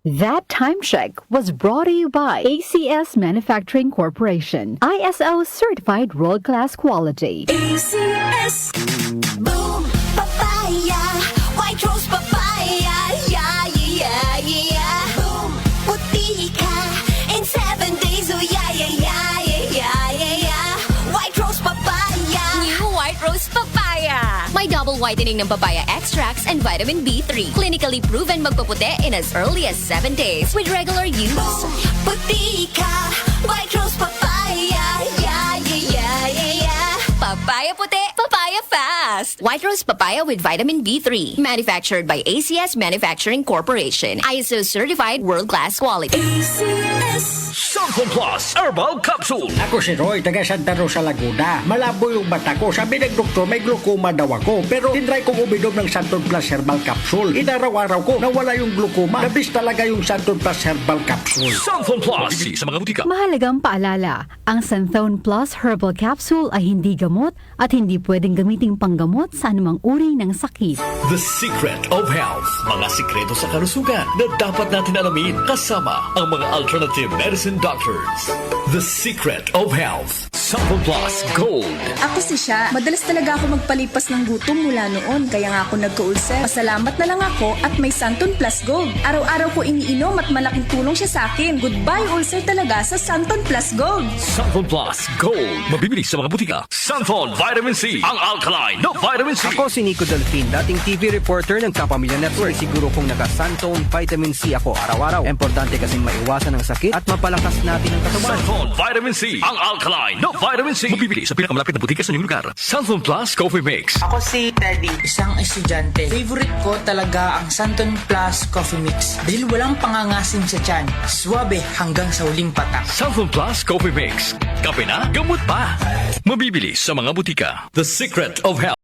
That time check was brought to you by ACS Manufacturing Corporation, ISO certified world-class quality. ACS Boom Papaya White Rose Papaya Yeah, yeah, yeah Boom Puti ka in 7 days Oh yeah, yeah, yeah, yeah, yeah, yeah White Rose Papaya New White Rose Papaya. May double whitening ng papaya extracts and vitamin B3. Clinically proven magpaputi in as early as 7 days with regular use. Boom Puti ka White Rose Papaya Yeah, yeah, yeah, yeah, yeah Papaya puti, papaya fast. White Rose Papaya with vitamin B3. Manufactured by ACS Manufacturing Corporation. ISO certified world-class quality. ACS Samson Plus Herbal Capsule. Ako si Roy, taga Santa Rosa, Laguna. Malabo yung mata ko. Sabi ng doktor, may glaucoma daw ako. Pero tinry kong uminom ng Santon Plus Herbal Capsule. Inaraw-araw ko, nawala yung glaucoma. Nabis talaga yung Santon Plus Herbal Capsule. Samson Plus. Bibili sa mga butika. Mahalagang paalala, ang Santhone Plus Herbal Capsule ay hindi gamot at hindi pwedeng gamiting panggamot sa anumang uri ng sakit. The Secret of Health. Mga sikreto sa kalusugan na dapat natin alamin kasama ang mga alternative medicine doctors. The Secret of Health. Samson Plus Gold. Ako si Sha. Madalas talaga ako magpalipas ng gutom mula noon, kaya nga ako nagka-ulcer. Pasalamat na lang ako at may Santon Plus Gold. Araw-araw ko iniinom at malaking tulong siya sa akin. Goodbye ulcer talaga sa Santon Plus Gold. Samson Plus Gold. Mabibili sa mga butika. Santon Vitamin C. Ang alkaline na vitamin C. Ako si Nico Delfin, dating TV reporter ng Kapamilya Network. Siguro kong naka-Santone Vitamin C ako araw-araw. Importante kasing maiwasan ang sakit at mapalakas natin ang katawan. Santon Vitamin C. Ang alkaline na vitamin C. Mabibili sa pinakamalapit na butika sa inyong lugar. Santon Plus Coffee Mix. Ako si Teddy, isang estudyante. Favorite ko talaga ang Santon Plus Coffee Mix dahil walang pangangasim sa tiyan. Suwabe hanggang sa huling patak. Santon Plus Coffee Mix. Kape na, gamot pa. Mabibili sa mga butika. The Secret of Health.